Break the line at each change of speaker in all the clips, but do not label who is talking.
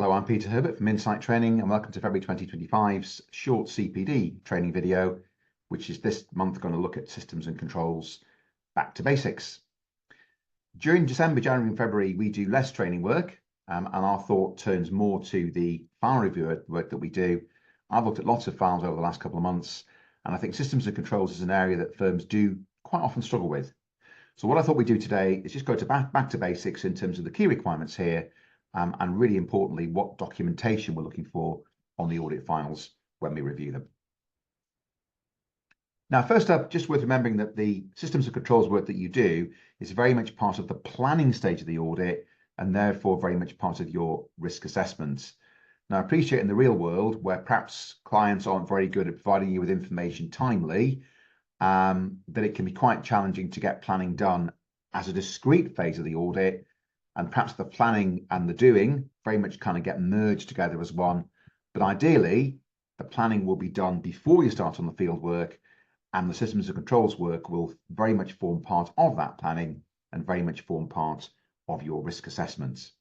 Hello, I'm Peter Herbert from Insight Training, and welcome to February 2025's short CPD training video, which is this month going to look at systems and controls back to basics. During December, January, and February, we do less training work, and our thought turns more to the file review work that we do. I've looked at lots of files over the last couple of months, and I think systems and controls is an area that firms do quite often struggle with. So what I thought we'd do today is just go to back to basics in terms of the key requirements here, and really importantly, what documentation we're looking for on the audit files when we review them. Now, first up, just worth remembering that the systems and controls work that you do is very much part of the planning stage of the audit and therefore very much part of your risk assessments. Now, I appreciate in the real world where perhaps clients aren't very good at providing you with information timely, that it can be quite challenging to get planning done as a discrete phase of the audit, and perhaps the planning and the doing very much kind of get merged together as one. But ideally, the planning will be done before you start on the field work, and the systems and controls work will very much form part of that planning and very much form part of your risk assessments.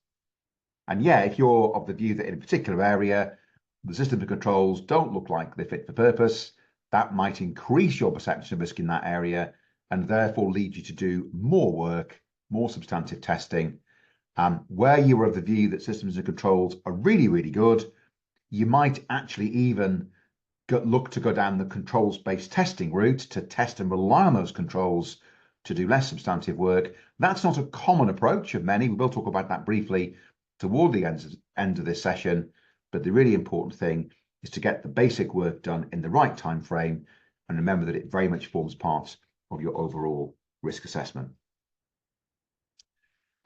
And yeah, if you're of the view that in a particular area, the systems and controls don't look like they fit for purpose, that might increase your perception of risk in that area and therefore lead you to do more work, more substantive testing. Where you are of the view that systems and controls are really, really good, you might actually even look to go down the controls-based testing route to test and rely on those controls to do less substantive work. That's not a common approach of many. We will talk about that briefly toward the end of this session, but the really important thing is to get the basic work done in the right time frame and remember that it very much forms part of your overall risk assessment.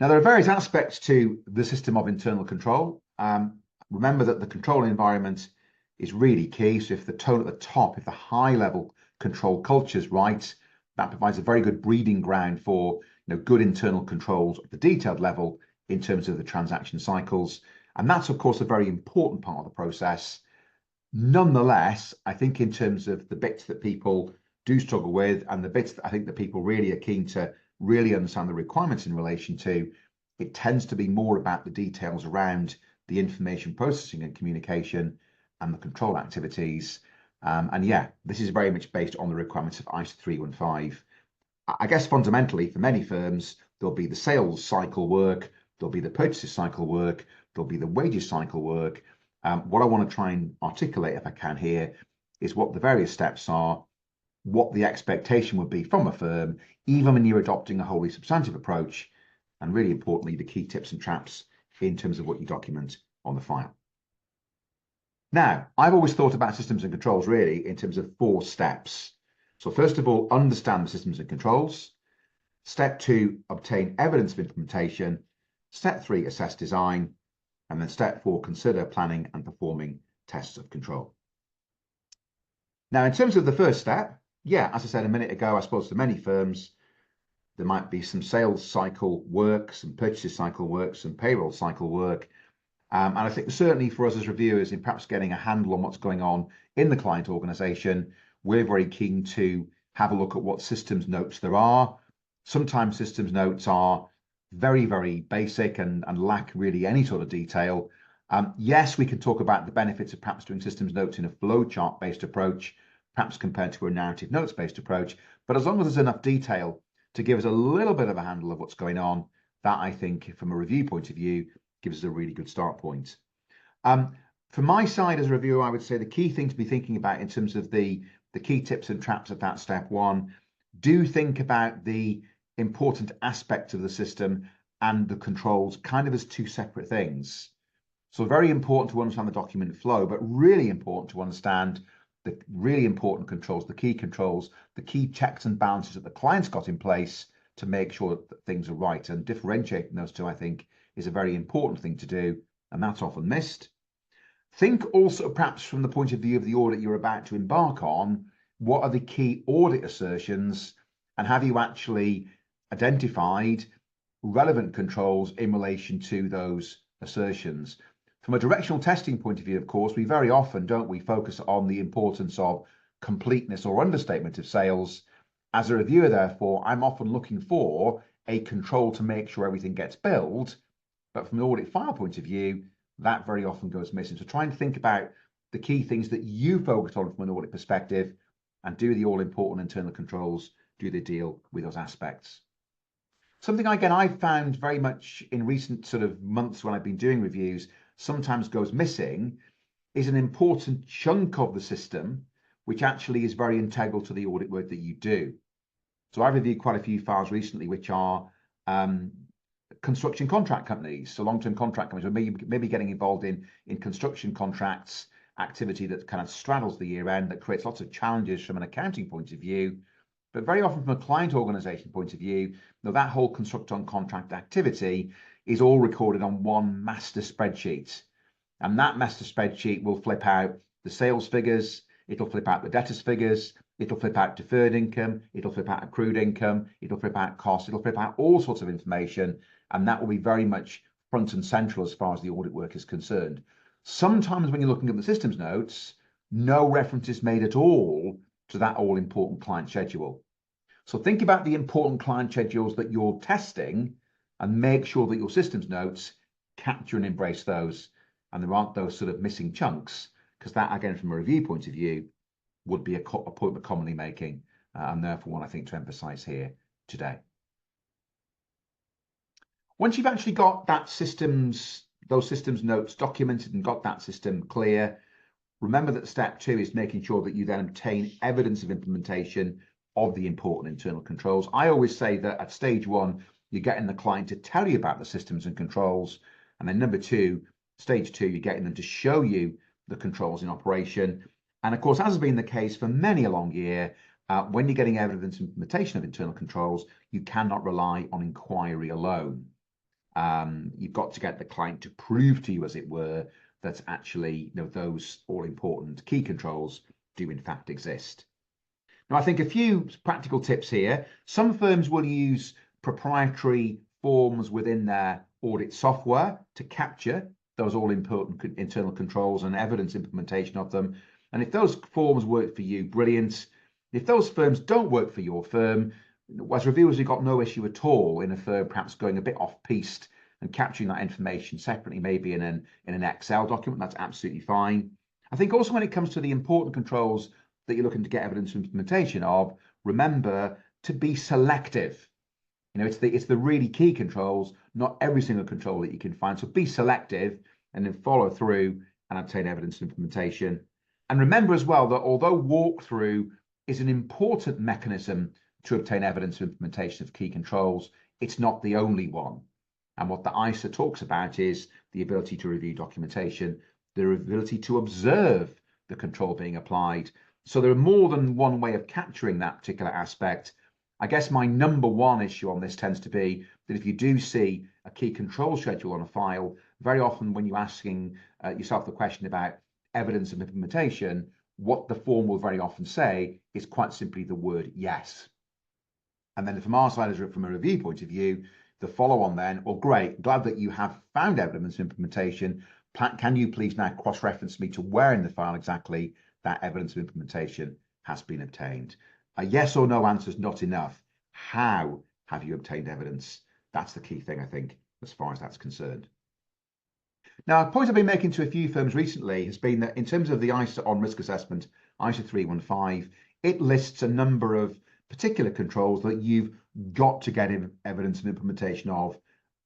Now, there are various aspects to the system of internal control. Remember that the control environment is really key. So if the tone at the top, if the high level control culture is right, that provides a very good breeding ground for good internal controls at the detailed level in terms of the transaction cycles. And that's, of course, a very important part of the process. Nonetheless, I think in terms of the bits that people do struggle with and the bits that I think that people really are keen to really understand the requirements in relation to, it tends to be more about the details around the information processing and communication and the control activities. And yeah, this is very much based on the requirements of ISO 315. I guess fundamentally for many firms, there'll be the sales cycle work, there'll be the purchases cycle work, there'll be the wages cycle work. What I want to try and articulate, if I can here, is what the various steps are, what the expectation would be from a firm, even when you're adopting a wholly substantive approach, and really importantly, the key tips and traps in terms of what you document on the file. Now, I've always thought about systems and controls really in terms of 4 steps. So first of all, understand the systems and controls. Step 2, obtain evidence of implementation. Step 3, assess design. And then step 4, consider planning and performing tests of control. Now, in terms of the first step, yeah, as I said a minute ago, I suppose for many firms, there might be some sales cycle work, some purchases cycle work, some payroll cycle work. And I think certainly for us as reviewers in perhaps getting a handle on what's going on in the client organization, we're very keen to have a look at what systems notes there are. Sometimes systems notes are very, very basic and lack really any sort of detail. Yes, we can talk about the benefits of perhaps doing systems notes in a flowchart based approach, perhaps compared to a narrative notes based approach. But as long as there's enough detail to give us a little bit of a handle of what's going on, that I think from a review point of view, gives us a really good start point. From my side as a reviewer, I would say the key thing to be thinking about in terms of the key tips and traps at that step 1, do think about the important aspects of the system and the controls kind of as 2 separate things. So very important to understand the document flow, but really important to understand the really important controls, the key checks and balances that the client's got in place to make sure that things are right. And differentiating those 2, I think, is a very important thing to do, and that's often missed. Think also perhaps from the point of view of the audit you're about to embark on, what are the key audit assertions, and have you actually identified relevant controls in relation to those assertions? From a directional testing point of view, of course, we very often, don't we, focus on the importance of completeness or understatement of sales. As a reviewer, therefore, I'm often looking for a control to make sure everything gets billed. But from an audit file point of view, that very often goes missing. So try and think about the key things that you focus on from an audit perspective, and do the all-important internal controls, do they deal with those aspects? Something, again, I've found very much in recent sort of months when I've been doing reviews, sometimes goes missing, is an important chunk of the system, which actually is very integral to the audit work that you do. So I've reviewed quite a few files recently, which are construction contract companies, so long-term contract companies, or maybe getting involved in construction contracts activity that kind of straddles the year end, that creates lots of challenges from an accounting point of view, but very often from a client organization point of view, that whole construct on contract activity is all recorded on one master spreadsheet. And that master spreadsheet will flip out the sales figures, it'll flip out the debtors figures, it'll flip out deferred income, it'll flip out accrued income, it'll flip out costs, it'll flip out all sorts of information, and that will be very much front and central as far as the audit work is concerned. Sometimes when you're looking at the systems notes, no reference is made at all to that all-important client schedule. So think about the important client schedules that you're testing and make sure that your systems notes capture and embrace those, and there aren't those sort of missing chunks, because that, again, from a review point of view, would be a point we're commonly making, and therefore one I think to emphasize here today. Once you've actually got those systems notes documented and got that system clear, remember that step 2 is making sure that you then obtain evidence of implementation of the important internal controls. I always say that at stage 1, you're getting the client to tell you about the systems and controls, and then number 2, stage 2, you're getting them to show you the controls in operation. And of course, as has been the case for many a long year, when you're getting evidence of implementation of internal controls, you cannot rely on inquiry alone. You've got to get the client to prove to you, as it were, that actually those all-important key controls do in fact exist. Now, I think a few practical tips here. Some firms will use proprietary forms within their audit software to capture those all-important internal controls and evidence implementation of them. And if those forms work for you, brilliant. If those firms don't work for your firm, as reviewers, we've got no issue at all in a firm perhaps going a bit off-piste and capturing that information separately, maybe in an Excel document. That's absolutely fine. I think also when it comes to the important controls that you're looking to get evidence of implementation of, remember to be selective. It's the really key controls, not every single control that you can find. So be selective and then follow through and obtain evidence of implementation. And remember as well that although walkthrough is an important mechanism to obtain evidence of implementation of key controls, it's not the only one. And what the ISA talks about is the ability to review documentation, the ability to observe the control being applied. So there are more than one way of capturing that particular aspect. I guess my number one issue on this tends to be that if you do see a key control schedule on a file, very often when you're asking yourself the question about evidence of implementation, what the form will very often say is quite simply the word yes. And then from our side, from a review point of view, the follow-on then, well, great, glad that you have found evidence of implementation. Can you please now cross-reference me to where in the file exactly that evidence of implementation has been obtained? A yes or no answer is not enough. How have you obtained evidence? That's the key thing, I think, as far as that's concerned. Now, a point I've been making to a few firms recently has been that in terms of the ISA on risk assessment, ISA 315, it lists a number of particular controls that you've got to get evidence of implementation of,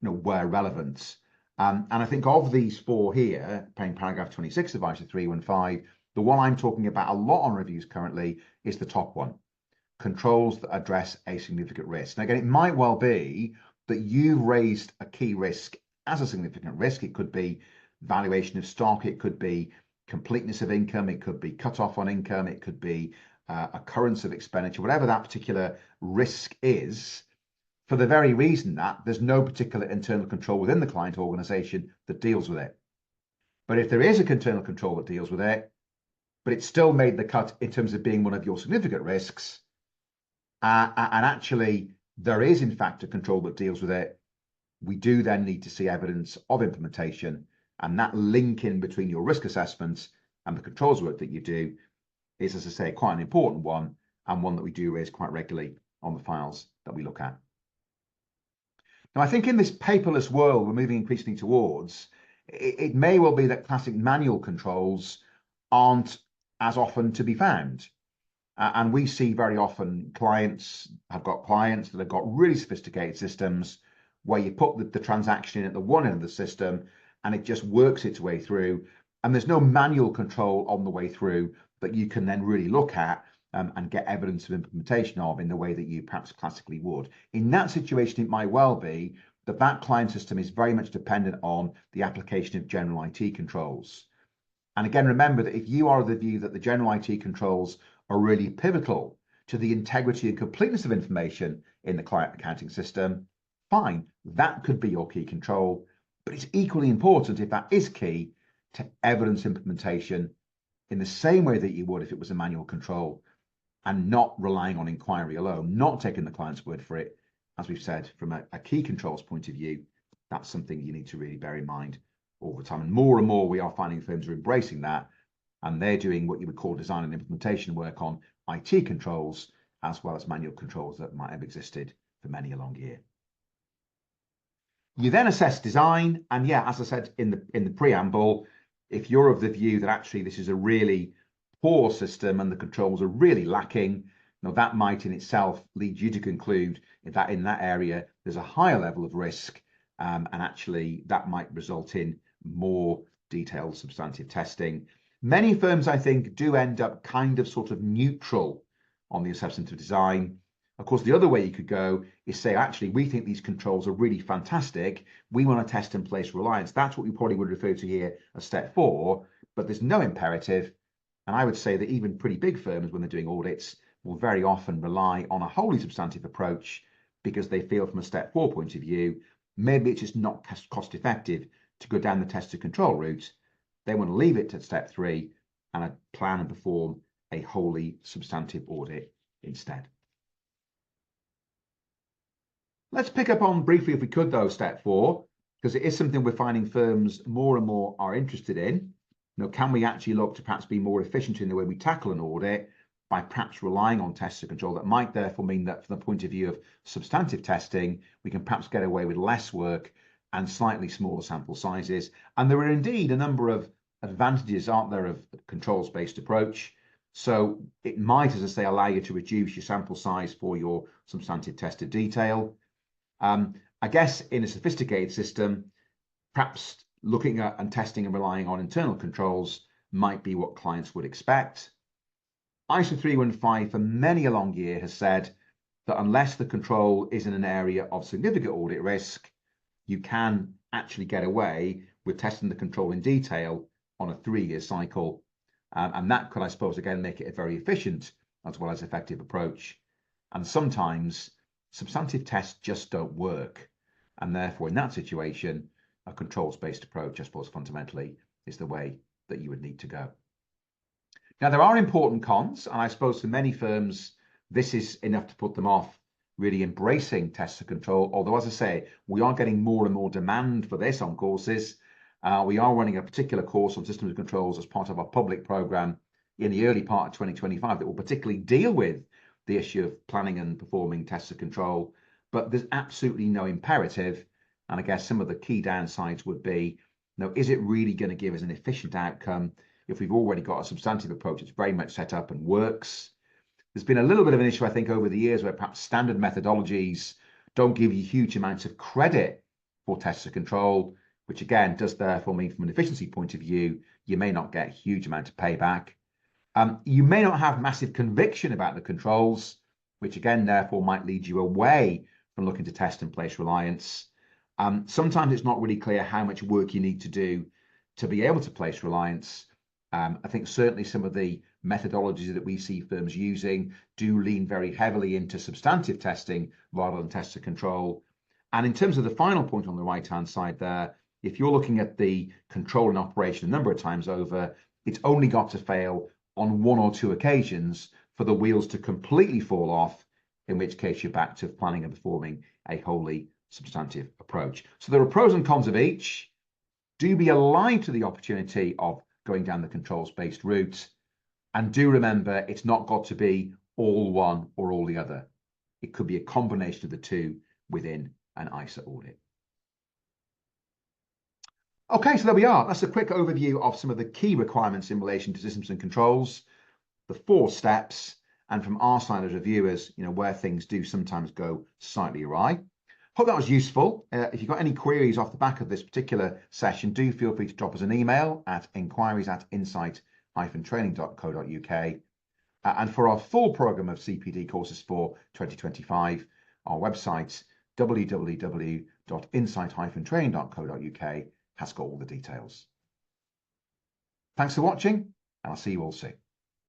where relevant. And I think of these 4 here, paying paragraph 26 of ISA 315, the one I'm talking about a lot on reviews currently is the top one, controls that address a significant risk. Now, again, it might well be that you've raised a key risk as a significant risk. It could be valuation of stock, it could be completeness of income, it could be cut off on income, it could be occurrence of expenditure, whatever that particular risk is, for the very reason that there's no particular internal control within the client organization that deals with it. But if there is an internal control that deals with it, but it's still made the cut in terms of being one of your significant risks, and actually there is in fact a control that deals with it, we do then need to see evidence of implementation, and that link in between your risk assessments and the controls work that you do is, as I say, quite an important one, and one that we do raise quite regularly on the files that we look at. Now, I think in this paperless world we're moving increasingly towards, It may well be that classic manual controls aren't as often to be found. And we see very often clients that have got really sophisticated systems where you put the transaction in at the one end of the system and it just works its way through. And there's no manual control on the way through that you can then really look at and get evidence of implementation of in the way that you perhaps classically would. In that situation, it might well be that that client system is very much dependent on the application of general IT controls. And again, remember that if you are of the view that the general IT controls are really pivotal to the integrity and completeness of information in the client accounting system, fine, that could be your key control. But it's equally important, if that is key, to evidence implementation in the same way that you would if it was a manual control, and not relying on inquiry alone, not taking the client's word for it. As we've said, from a key controls point of view, that's something you need to really bear in mind all the time. And more we are finding firms are embracing that, and they're doing what you would call design and implementation work on IT controls, as well as manual controls that might have existed for many a long year. You then assess design, and yeah, as I said in the preamble, if you're of the view that actually this is a really poor system and the controls are really lacking, that might in itself lead you to conclude that in that area there's a higher level of risk, and actually that might result in more detailed substantive testing. Many firms, I think, do end up kind of sort of neutral on the assessment of design. Of course, the other way you could go is say, actually, we think these controls are really fantastic. We want to test and place reliance. That's what we probably would refer to here as step 4, but there's no imperative. And I would say that even pretty big firms, when they're doing audits, will very often rely on a wholly substantive approach because they feel from a step 4 point of view, maybe it's just not cost effective to go down the test and control route. They want to leave it to step 3 and plan and perform a wholly substantive audit instead. Let's pick up on briefly, if we could, though, step 4, because it is something we're finding firms more and more are interested in. Can we actually look to perhaps be more efficient in the way we tackle an audit by perhaps relying on tests of control? That might therefore mean that from the point of view of substantive testing, we can perhaps get away with less work and slightly smaller sample sizes. And there are indeed a number of advantages, aren't there, of controls-based approach. So it might, as I say, allow you to reduce your sample size for your substantive tested detail. I guess in a sophisticated system, perhaps looking at and testing and relying on internal controls might be what clients would expect. ISO 315 for many a long year has said that unless the control is in an area of significant audit risk, you can actually get away with testing the control in detail on a 3-year cycle. And that could, I suppose, again, make it a very efficient as well as effective approach. And sometimes substantive tests just don't work. And therefore, in that situation, a controls-based approach, I suppose, fundamentally is the way that you would need to go. Now, there are important cons, and I suppose for many firms, this is enough to put them off really embracing tests of control. Although, as I say, we are getting more and more demand for this on courses. We are running a particular course on systems of controls as part of our public program in the early part of 2025 that will particularly deal with the issue of planning and performing tests of control. But there's absolutely no imperative. And I guess some of the key downsides would be, is it really going to give us an efficient outcome if we've already got a substantive approach that's very much set up and works? There's been a little bit of an issue, I think, over the years where perhaps standard methodologies don't give you huge amounts of credit for tests of control, which again does therefore mean from an efficiency point of view, you may not get a huge amount of payback. You may not have massive conviction about the controls, which again therefore might lead you away from looking to test and place reliance. Sometimes it's not really clear how much work you need to do to be able to place reliance. I think certainly some of the methodologies that we see firms using do lean very heavily into substantive testing rather than tests of control. And in terms of the final point on the right-hand side there, if you're looking at the control and operation a number of times over, it's only got to fail on 1 or 2 occasions for the wheels to completely fall off, in which case you're back to planning and performing a wholly substantive approach. So there are pros and cons of each. Do be alive to the opportunity of going down the controls-based route. And do remember, it's not got to be all one or all the other. It could be a combination of the two within an ISO audit. Okay, so there we are. That's a quick overview of some of the key requirements in relation to systems and controls, the 4 steps, and from our side as reviewers, where things do sometimes go slightly awry. Hope that was useful. If you've got any queries off the back of this particular session, do feel free to drop us an email at inquiries@insight-training.co.uk. And for our full programme of CPD courses for 2025, our website, www.insight-training.co.uk, has got all the details. Thanks for watching, and I'll see you all soon.